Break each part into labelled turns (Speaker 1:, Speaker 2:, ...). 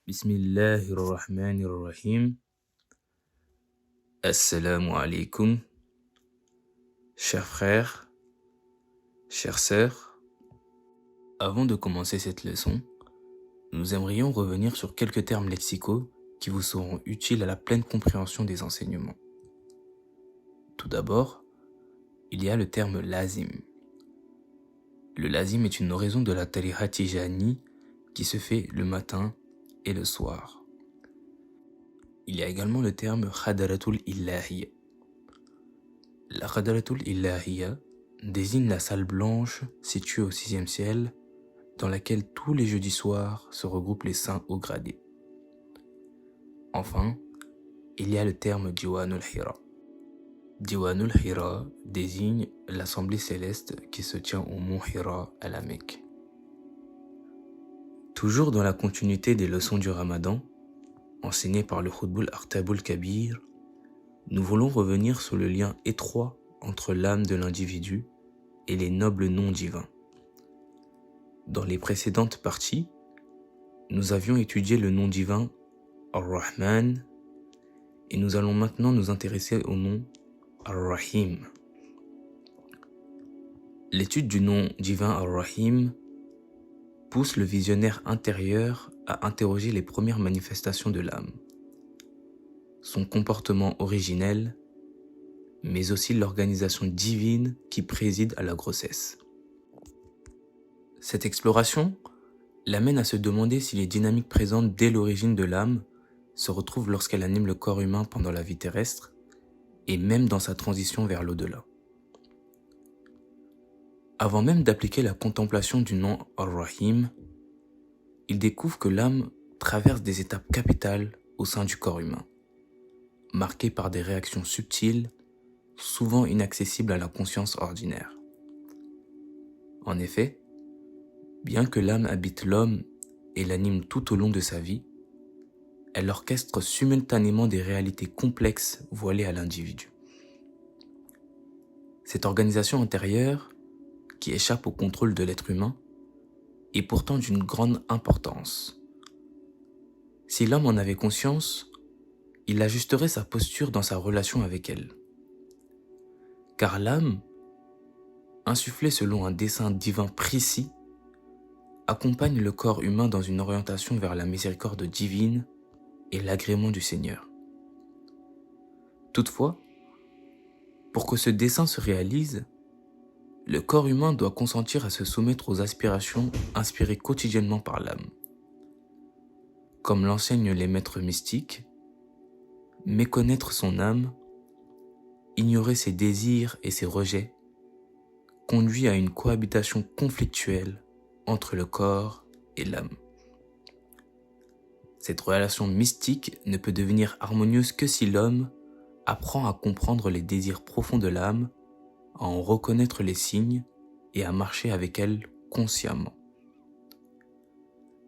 Speaker 1: Bismillahirrahmanirrahim. Assalamu alaikum. Chers frères, chères sœurs, avant de commencer cette leçon, nous aimerions revenir sur quelques termes lexicaux qui vous seront utiles à la pleine compréhension des enseignements. Tout d'abord, il y a le terme lazim. Le lazim est une oraison de la tariqa tijani qui se fait le matin et le soir. Il y a également le terme khadaratul illahiyya. La khadaratul illahiyya désigne la salle blanche située au 6e ciel dans laquelle tous les jeudis soirs se regroupent les saints haut gradés. Enfin, il y a le terme Diwanul Hira. Diwanul Hira désigne l'assemblée céleste qui se tient au mont Hira à la Mecque. Toujours dans la continuité des leçons du Ramadan, enseignées par le Khutbul Artabul Kabir, nous voulons revenir sur le lien étroit entre l'âme de l'individu et les nobles noms divins. Dans les précédentes parties, nous avions étudié le nom divin Ar-Rahman et nous allons maintenant nous intéresser au nom Ar-Rahim. L'étude du nom divin Ar-Rahim pousse le visionnaire intérieur à interroger les premières manifestations de l'âme, son comportement originel, mais aussi l'organisation divine qui préside à la grossesse. Cette exploration l'amène à se demander si les dynamiques présentes dès l'origine de l'âme se retrouvent lorsqu'elle anime le corps humain pendant la vie terrestre et même dans sa transition vers l'au-delà. Avant même d'appliquer la contemplation du nom Ar-Rahim, il découvre que l'âme traverse des étapes capitales au sein du corps humain, marquées par des réactions subtiles, souvent inaccessibles à la conscience ordinaire. En effet, bien que l'âme habite l'homme et l'anime tout au long de sa vie, elle orchestre simultanément des réalités complexes voilées à l'individu. Cette organisation intérieure, qui échappe au contrôle de l'être humain, est pourtant d'une grande importance. Si l'homme en avait conscience, il ajusterait sa posture dans sa relation avec elle. Car l'âme, insufflée selon un dessein divin précis, accompagne le corps humain dans une orientation vers la miséricorde divine et l'agrément du Seigneur. Toutefois, pour que ce dessein se réalise, le corps humain doit consentir à se soumettre aux aspirations inspirées quotidiennement par l'âme. Comme l'enseignent les maîtres mystiques, méconnaître son âme, ignorer ses désirs et ses rejets, conduit à une cohabitation conflictuelle entre le corps et l'âme. Cette relation mystique ne peut devenir harmonieuse que si l'homme apprend à comprendre les désirs profonds de l'âme, à en reconnaître les signes et à marcher avec elle consciemment.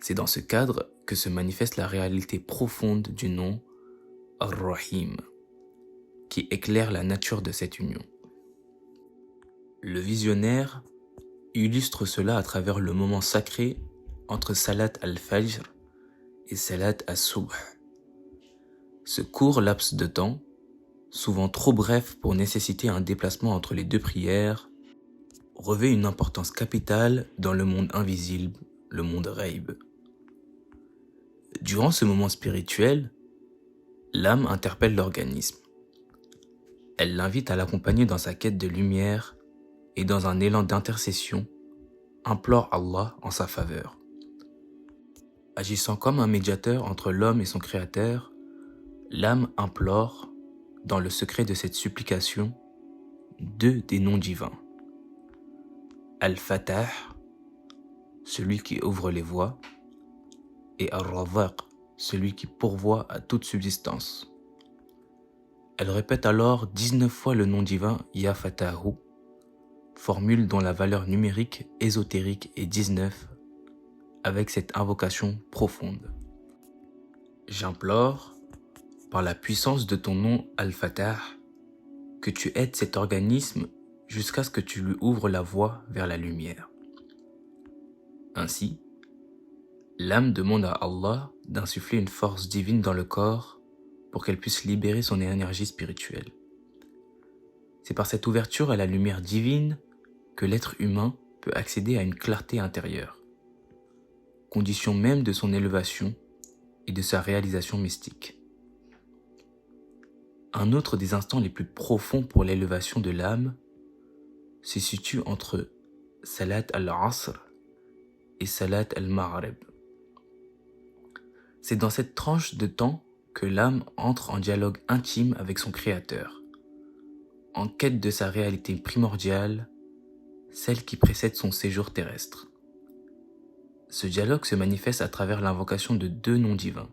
Speaker 1: C'est dans ce cadre que se manifeste la réalité profonde du nom Ar-Rahim, qui éclaire la nature de cette union. Le visionnaire illustre cela à travers le moment sacré entre Salat al-Fajr et Salat al-Subh. Ce court laps de temps, souvent trop bref pour nécessiter un déplacement entre les deux prières, revêt une importance capitale dans le monde invisible, le monde Ghaib. Durant ce moment spirituel, l'âme interpelle l'organisme. Elle l'invite à l'accompagner dans sa quête de lumière et dans un élan d'intercession, implore Allah en sa faveur. Agissant comme un médiateur entre l'homme et son créateur, l'âme implore, dans le secret de cette supplication, deux des noms divins. Al-Fatah, celui qui ouvre les voies, et Ar-Razaq, celui qui pourvoit à toute subsistance. Elle répète alors 19 fois le nom divin Ya Fatahu, formule dont la valeur numérique ésotérique est 19, avec cette invocation profonde. J'implore, par la puissance de ton nom Al-Fatah, que tu aides cet organisme jusqu'à ce que tu lui ouvres la voie vers la lumière. Ainsi, l'âme demande à Allah d'insuffler une force divine dans le corps pour qu'elle puisse libérer son énergie spirituelle. C'est par cette ouverture à la lumière divine que l'être humain peut accéder à une clarté intérieure, condition même de son élévation et de sa réalisation mystique. Un autre des instants les plus profonds pour l'élévation de l'âme se situe entre Salat al-Asr et Salat al-Maghrib. C'est dans cette tranche de temps que l'âme entre en dialogue intime avec son Créateur, en quête de sa réalité primordiale, celle qui précède son séjour terrestre. Ce dialogue se manifeste à travers l'invocation de deux noms divins,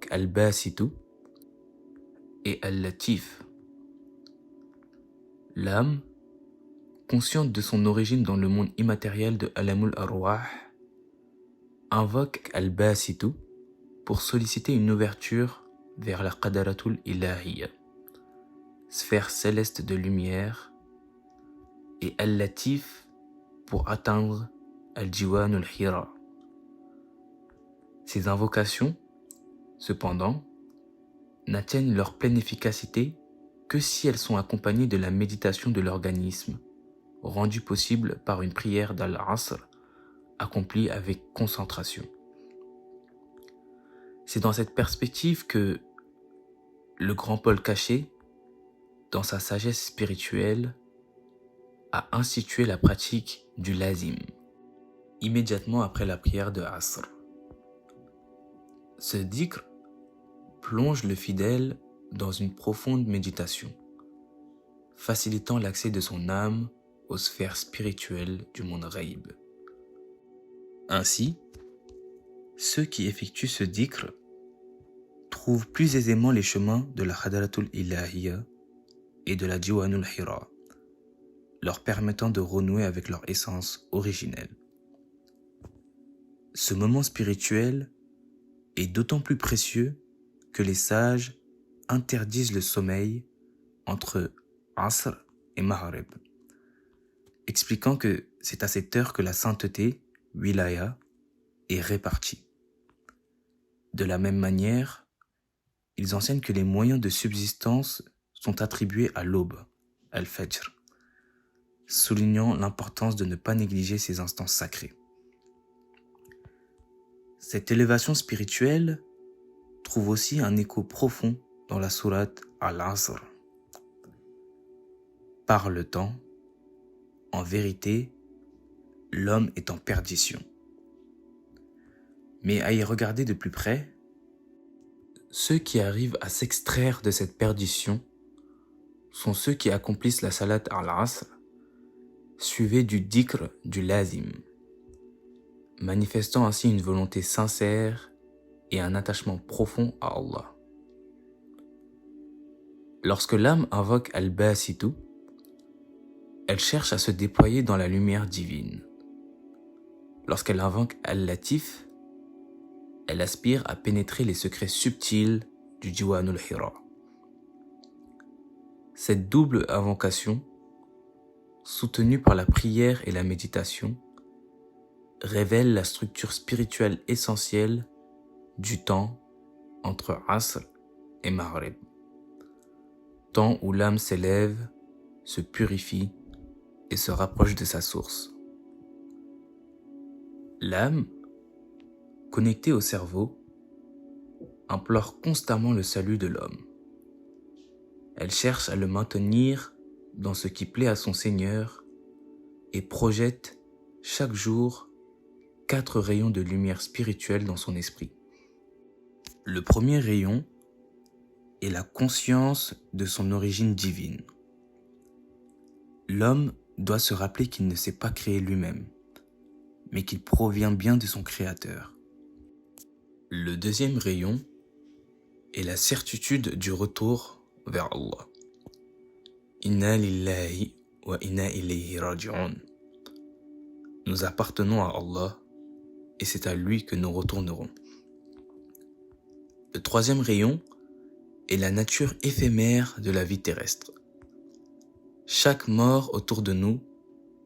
Speaker 1: Al-Basitu et Al-Latif. L'âme, consciente de son origine dans le monde immatériel de Alamul Arwah, invoque Al-Basitu pour solliciter une ouverture vers la Qadaratul Ilahiyya, sphère céleste de lumière, et Al-Latif pour atteindre Al-Jiwanul Hira. Ces invocations, cependant, n'atteignent leur pleine efficacité que si elles sont accompagnées de la méditation de l'organisme, rendue possible par une prière d'Al-Asr accomplie avec concentration. C'est dans cette perspective que le grand Paul Caché, dans sa sagesse spirituelle, a institué la pratique du lazim, immédiatement après la prière de Asr. Ce dhikr plonge le fidèle dans une profonde méditation, facilitant l'accès de son âme aux sphères spirituelles du monde ghaib. Ainsi, ceux qui effectuent ce dhikr trouvent plus aisément les chemins de la Hadaratul Ilahiyya et de la Jiwanul Hira, leur permettant de renouer avec leur essence originelle. Ce moment spirituel est d'autant plus précieux que les sages interdisent le sommeil entre Asr et Maghrib, expliquant que c'est à cette heure que la sainteté, wilaya, est répartie. De la même manière, ils enseignent que les moyens de subsistance sont attribués à l'aube, al-Fajr, soulignant l'importance de ne pas négliger ces instants sacrés. Cette élévation spirituelle trouve aussi un écho profond dans la sourate Al-Asr. Par le temps, en vérité, l'homme est en perdition. Mais à y regarder de plus près, ceux qui arrivent à s'extraire de cette perdition sont ceux qui accomplissent la salat al-Asr, suivie du dhikr du lazim, manifestant ainsi une volonté sincère et un attachement profond à Allah. Lorsque l'âme invoque Al-Basitu, elle cherche à se déployer dans la lumière divine. Lorsqu'elle invoque Al-Latif, elle aspire à pénétrer les secrets subtils du Jiwanul Hira. Cette double invocation, soutenue par la prière et la méditation, révèle la structure spirituelle essentielle du temps entre Asr et Maghrib, temps où l'âme s'élève, se purifie et se rapproche de sa source. L'âme, connectée au cerveau, implore constamment le salut de l'homme. Elle cherche à le maintenir dans ce qui plaît à son Seigneur et projette chaque jour 4 rayons de lumière spirituelle dans son esprit. Le premier rayon est la conscience de son origine divine. L'homme doit se rappeler qu'il ne s'est pas créé lui-même, mais qu'il provient bien de son Créateur. Le deuxième rayon est la certitude du retour vers Allah. Inna lillahi wa inna ilayhi raji'un. Nous appartenons à Allah et c'est à lui que nous retournerons. Le troisième rayon est la nature éphémère de la vie terrestre. Chaque mort autour de nous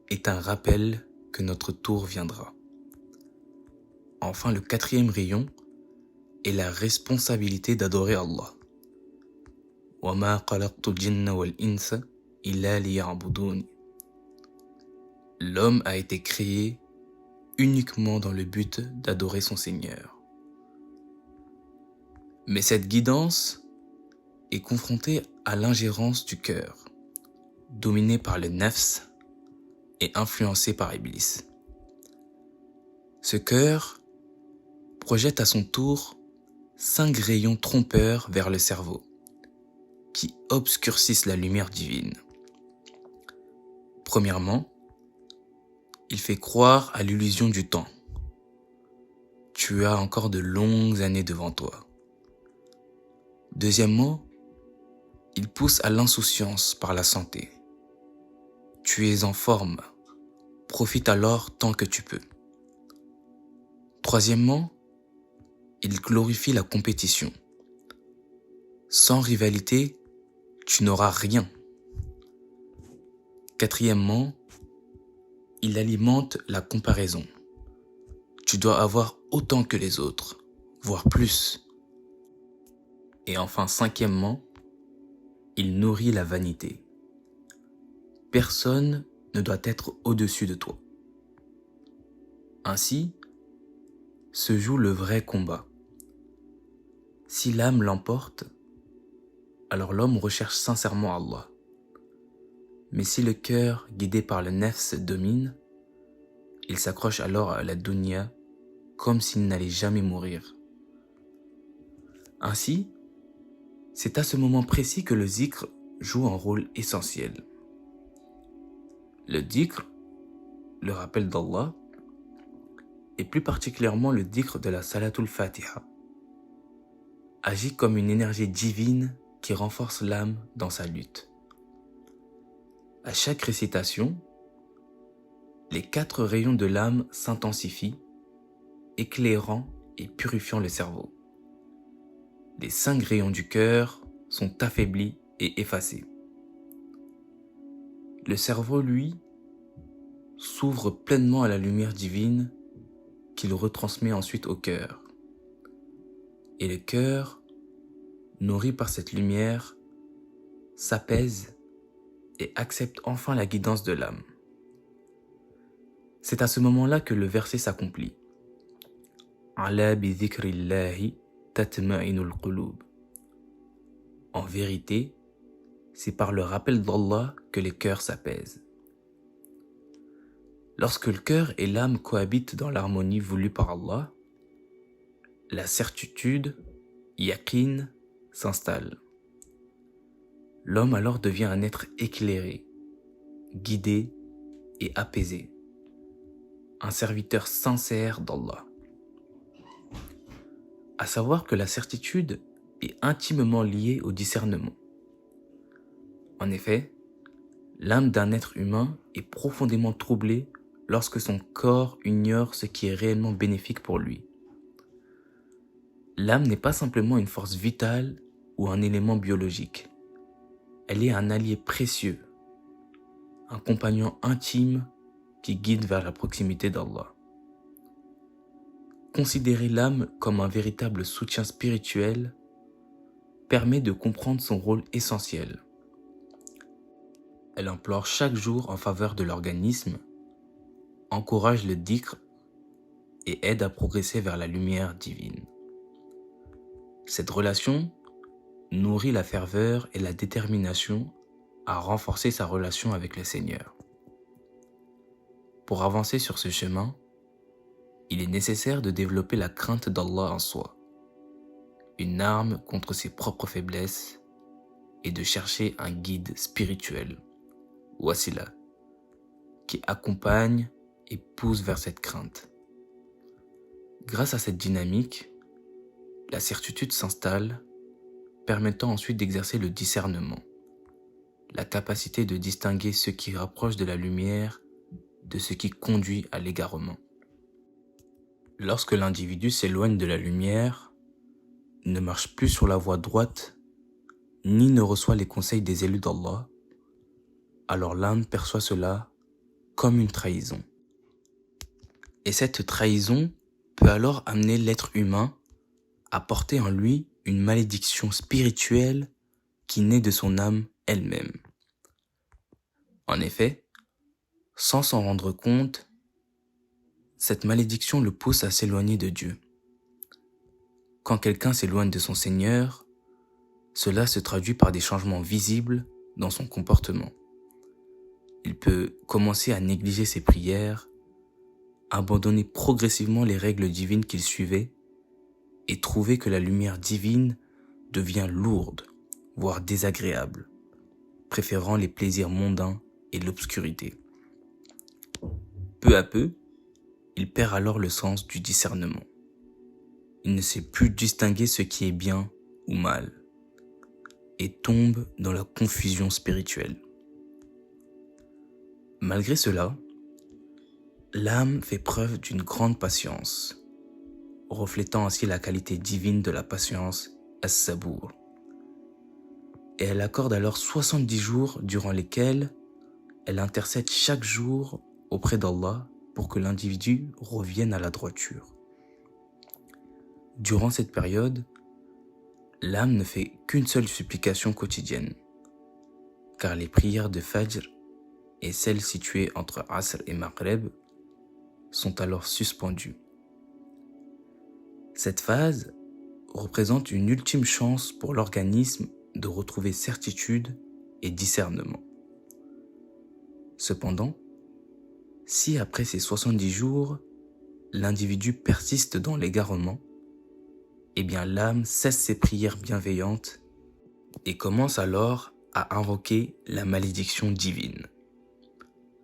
Speaker 1: est un rappel que notre tour viendra. Enfin, le quatrième rayon est la responsabilité d'adorer Allah. وَمَا خَلَقْتُ الْجِنَّ وَالْإِنسَ إِلَّا لِيَعْبُدُونِ. L'homme a été créé uniquement dans le but d'adorer son Seigneur. Mais cette guidance est confrontée à l'ingérence du cœur, dominé par le nafs et influencé par Iblis. Ce cœur projette à son tour 5 rayons trompeurs vers le cerveau, qui obscurcissent la lumière divine. Premièrement, il fait croire à l'illusion du temps. Tu as encore de longues années devant toi. Deuxièmement, il pousse à l'insouciance par la santé. Tu es en forme, profite alors tant que tu peux. Troisièmement, il glorifie la compétition. Sans rivalité, tu n'auras rien. Quatrièmement, il alimente la comparaison. Tu dois avoir autant que les autres, voire plus. Et enfin, cinquièmement, il nourrit la vanité. Personne ne doit être au-dessus de toi. Ainsi, se joue le vrai combat. Si l'âme l'emporte, alors l'homme recherche sincèrement Allah. Mais si le cœur, guidé par le nafs, domine, il s'accroche alors à la dunya comme s'il n'allait jamais mourir. Ainsi, c'est à ce moment précis que le zikr joue un rôle essentiel. Le dhikr, le rappel d'Allah, et plus particulièrement le dhikr de la Salatul Fatiha, agit comme une énergie divine qui renforce l'âme dans sa lutte. À chaque récitation, les 4 rayons de l'âme s'intensifient, éclairant et purifiant le cerveau. Les 5 rayons du cœur sont affaiblis et effacés. Le cerveau, lui, s'ouvre pleinement à la lumière divine qu'il retransmet ensuite au cœur. Et le cœur, nourri par cette lumière, s'apaise et accepte enfin la guidance de l'âme. C'est à ce moment-là que le verset s'accomplit. Ala bi dhikrillahi tatma'inul qulub. En vérité, c'est par le rappel d'Allah que les cœurs s'apaisent. Lorsque le cœur et l'âme cohabitent dans l'harmonie voulue par Allah, la certitude, yaqin, s'installe. L'homme alors devient un être éclairé, guidé et apaisé, un serviteur sincère d'Allah. À savoir que la certitude est intimement liée au discernement. En effet, l'âme d'un être humain est profondément troublée lorsque son corps ignore ce qui est réellement bénéfique pour lui. L'âme n'est pas simplement une force vitale ou un élément biologique. Elle est un allié précieux, un compagnon intime qui guide vers la proximité d'Allah. Considérer l'âme comme un véritable soutien spirituel permet de comprendre son rôle essentiel. Elle implore chaque jour en faveur de l'organisme, encourage le dhikr et aide à progresser vers la lumière divine. Cette relation nourrit la ferveur et la détermination à renforcer sa relation avec le Seigneur. Pour avancer sur ce chemin, il est nécessaire de développer la crainte d'Allah en soi, une arme contre ses propres faiblesses, et de chercher un guide spirituel, wasila, qui accompagne et pousse vers cette crainte. Grâce à cette dynamique, la certitude s'installe, permettant ensuite d'exercer le discernement, la capacité de distinguer ce qui rapproche de la lumière de ce qui conduit à l'égarement. Lorsque l'individu s'éloigne de la lumière, ne marche plus sur la voie droite, ni ne reçoit les conseils des élus d'Allah, alors l'âme perçoit cela comme une trahison. Et cette trahison peut alors amener l'être humain à porter en lui une malédiction spirituelle qui naît de son âme elle-même. En effet, sans s'en rendre compte, cette malédiction le pousse à s'éloigner de Dieu. Quand quelqu'un s'éloigne de son Seigneur, cela se traduit par des changements visibles dans son comportement. Il peut commencer à négliger ses prières, abandonner progressivement les règles divines qu'il suivait et trouver que la lumière divine devient lourde, voire désagréable, préférant les plaisirs mondains et l'obscurité. Peu à peu, il perd alors le sens du discernement. Il ne sait plus distinguer ce qui est bien ou mal et tombe dans la confusion spirituelle. Malgré cela, l'âme fait preuve d'une grande patience, reflétant ainsi la qualité divine de la patience, as-sabour. Et elle accorde alors 70 jours durant lesquels elle intercède chaque jour auprès d'Allah pour que l'individu revienne à la droiture. Durant cette période, l'âme ne fait qu'une seule supplication quotidienne, car les prières de Fajr et celles situées entre Asr et Maghreb sont alors suspendues. Cette phase représente une ultime chance pour l'organisme de retrouver certitude et discernement. Cependant, si après ces 70 jours, l'individu persiste dans l'égarement, eh bien l'âme cesse ses prières bienveillantes et commence alors à invoquer la malédiction divine,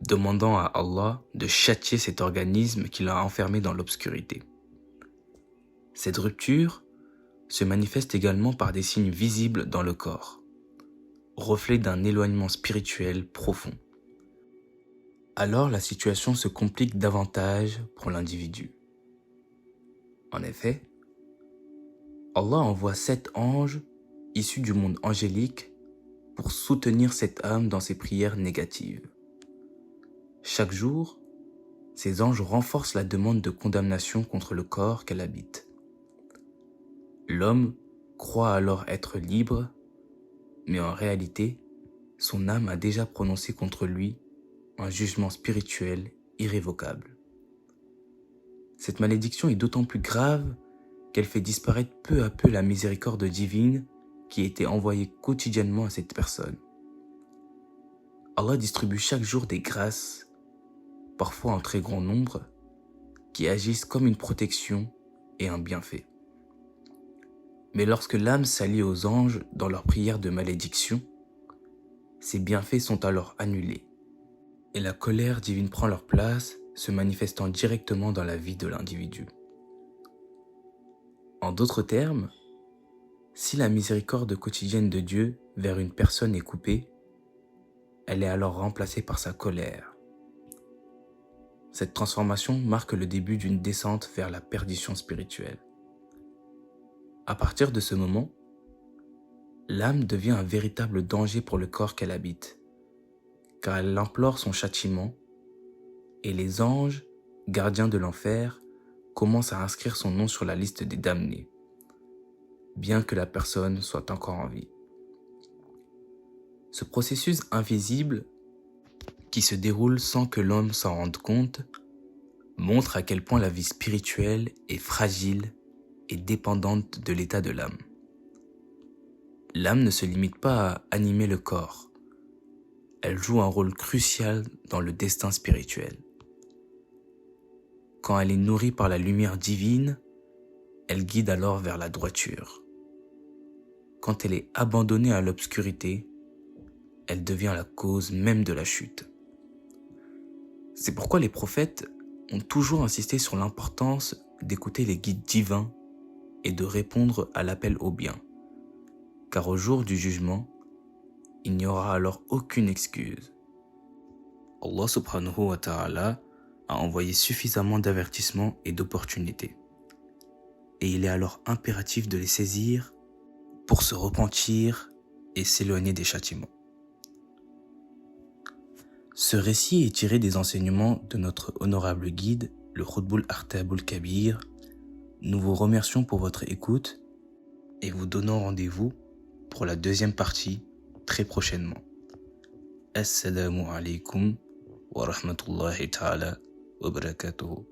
Speaker 1: demandant à Allah de châtier cet organisme qui l'a enfermé dans l'obscurité. Cette rupture se manifeste également par des signes visibles dans le corps, reflet d'un éloignement spirituel profond. Alors la situation se complique davantage pour l'individu. En effet, Allah envoie 7 anges issus du monde angélique pour soutenir cette âme dans ses prières négatives. Chaque jour, ces anges renforcent la demande de condamnation contre le corps qu'elle habite. L'homme croit alors être libre, mais en réalité, son âme a déjà prononcé contre lui un jugement spirituel irrévocable. Cette malédiction est d'autant plus grave qu'elle fait disparaître peu à peu la miséricorde divine qui était envoyée quotidiennement à cette personne. Allah distribue chaque jour des grâces, parfois en très grand nombre, qui agissent comme une protection et un bienfait. Mais lorsque l'âme s'allie aux anges dans leur prière de malédiction, ces bienfaits sont alors annulés et la colère divine prend leur place, se manifestant directement dans la vie de l'individu. En d'autres termes, si la miséricorde quotidienne de Dieu vers une personne est coupée, elle est alors remplacée par sa colère. Cette transformation marque le début d'une descente vers la perdition spirituelle. À partir de ce moment, l'âme devient un véritable danger pour le corps qu'elle habite, car elle implore son châtiment, et les anges, gardiens de l'enfer, commencent à inscrire son nom sur la liste des damnés, bien que la personne soit encore en vie. Ce processus invisible, qui se déroule sans que l'homme s'en rende compte, montre à quel point la vie spirituelle est fragile et dépendante de l'état de l'âme. L'âme ne se limite pas à animer le corps. Elle joue un rôle crucial dans le destin spirituel. Quand elle est nourrie par la lumière divine, elle guide alors vers la droiture. Quand elle est abandonnée à l'obscurité, elle devient la cause même de la chute. C'est pourquoi les prophètes ont toujours insisté sur l'importance d'écouter les guides divins et de répondre à l'appel au bien. Car au jour du jugement, il n'y aura alors aucune excuse. Allah subhanahu wa ta'ala a envoyé suffisamment d'avertissements et d'opportunités. Et il est alors impératif de les saisir pour se repentir et s'éloigner des châtiments. Ce récit est tiré des enseignements de notre honorable guide, le Khutbul Artabul Kabir, Nous vous remercions pour votre écoute et vous donnons rendez-vous pour la deuxième partie très prochainement. Assalamu alaikum wa rahmatullahi ta'ala wa barakatuhu.